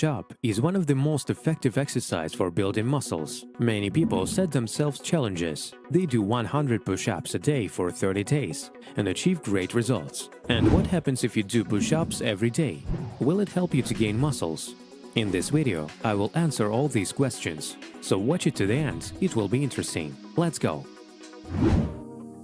push-up is one of the most effective exercises for building muscles. Many people set themselves challenges. They do 100 push-ups a day for 30 days and achieve great results. And what happens if you do push-ups every day? Will it help you to gain muscles? In this video, I will answer all these questions. So watch it to the end, it will be interesting. Let's go!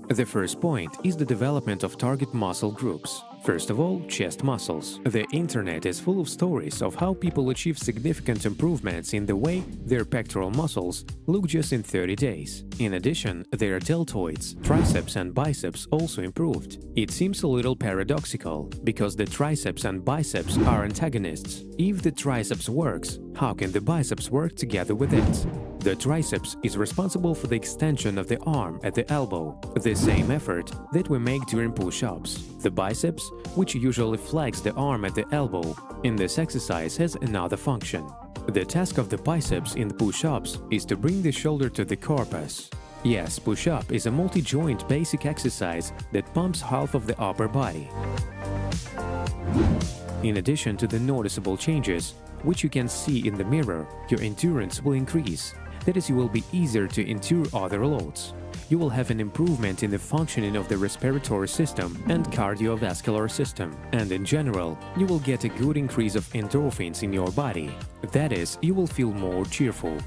The first point is the development of target muscle groups. First of all, chest muscles. The internet is full of stories of how people achieve significant improvements in the way their pectoral muscles look just in 30 days. In addition, their deltoids, triceps and biceps also improved. It seems a little paradoxical, because the triceps and biceps are antagonists. If the triceps works, how can the biceps work together with it? The triceps is responsible for the extension of the arm at the elbow, the same effort that we make during push-ups. The biceps, which usually flex the arm at the elbow, in this exercise has another function. The task of the biceps in push-ups is to bring the shoulder to the corpus. Yes, push-up is a multi-joint basic exercise that pumps half of the upper body. In addition to the noticeable changes, which you can see in the mirror, your endurance will increase. That is, you will be easier to endure other loads. You will have an improvement in the functioning of the respiratory system and cardiovascular system. And in general, you will get a good increase of endorphins in your body. That is, you will feel more cheerful.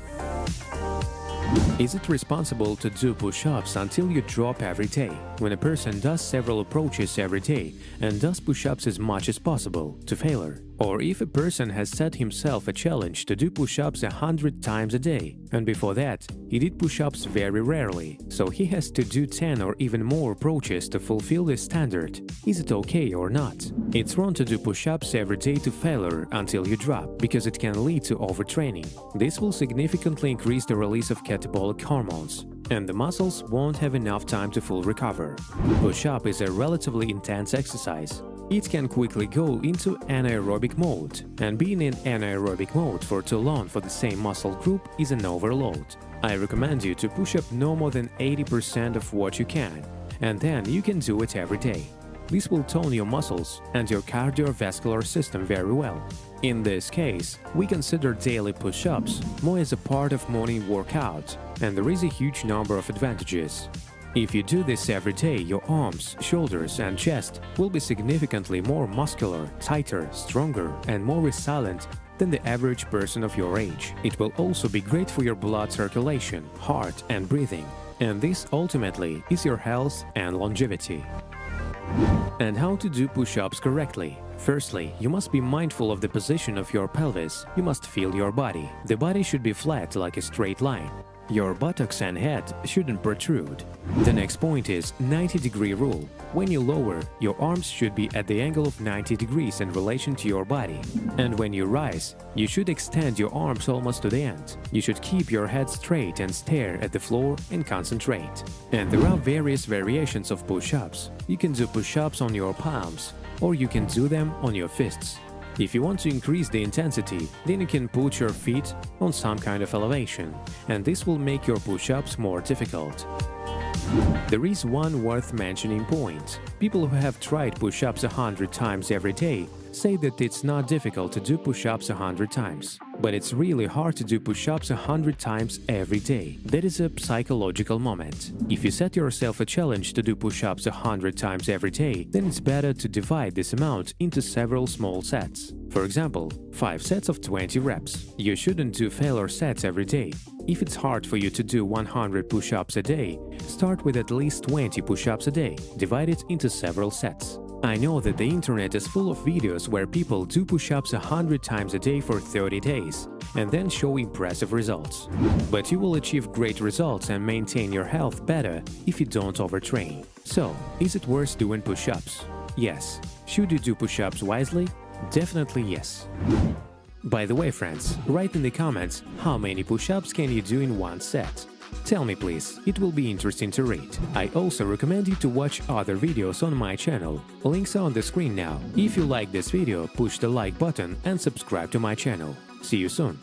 Is it responsible to do push-ups until you drop every day? When a person does several approaches every day and does push-ups as much as possible, to failure. Or if a person has set himself a challenge to do push-ups 100 times a day, and before that, he did push-ups very rarely, so he has to do 10 or even more approaches to fulfill this standard. Is it okay or not? It's wrong to do push-ups every day to failure until you drop, because it can lead to overtraining. This will significantly increase the release of catabolic hormones, and the muscles won't have enough time to full recover. Push-up is a relatively intense exercise. It can quickly go into anaerobic mode, and being in anaerobic mode for too long for the same muscle group is an overload. I recommend you to push up no more than 80% of what you can, and then you can do it every day. This will tone your muscles and your cardiovascular system very well. In this case, we consider daily push-ups more as a part of morning workout, and there is a huge number of advantages. If you do this every day, your arms, shoulders and chest will be significantly more muscular, tighter, stronger and more resilient than the average person of your age. It will also be great for your blood circulation, heart and breathing. And this ultimately is your health and longevity. And how to do push-ups correctly? Firstly, you must be mindful of the position of your pelvis. You must feel your body. The body should be flat like a straight line. Your buttocks and head shouldn't protrude. The next point is 90-degree rule. When you lower, your arms should be at the angle of 90 degrees in relation to your body. And when you rise, you should extend your arms almost to the end. You should keep your head straight and stare at the floor and concentrate. And there are various variations of push-ups. You can do push-ups on your palms, or you can do them on your fists. If you want to increase the intensity, then you can put your feet on some kind of elevation, and this will make your push-ups more difficult. There is one worth mentioning point. People who have tried push-ups 100 times every day say that it's not difficult to do push-ups 100 times. But it's really hard to do push-ups 100 times every day. That is a psychological moment. If you set yourself a challenge to do push-ups 100 times every day, then it's better to divide this amount into several small sets. For example, 5 sets of 20 reps. You shouldn't do failure sets every day. If it's hard for you to do 100 push-ups a day, start with at least 20 push-ups a day, divide it into several sets. I know that the internet is full of videos where people do push-ups 100 times a day for 30 days and then show impressive results. But you will achieve great results and maintain your health better if you don't overtrain. So, is it worth doing push-ups? Yes. Should you do push-ups wisely? Definitely yes. By the way, friends, write in the comments how many push-ups can you do in one set. Tell me please, it will be interesting to read. I also recommend you to watch other videos on my channel. Links are on the screen now. If you like this video, push the like button and subscribe to my channel. See you soon!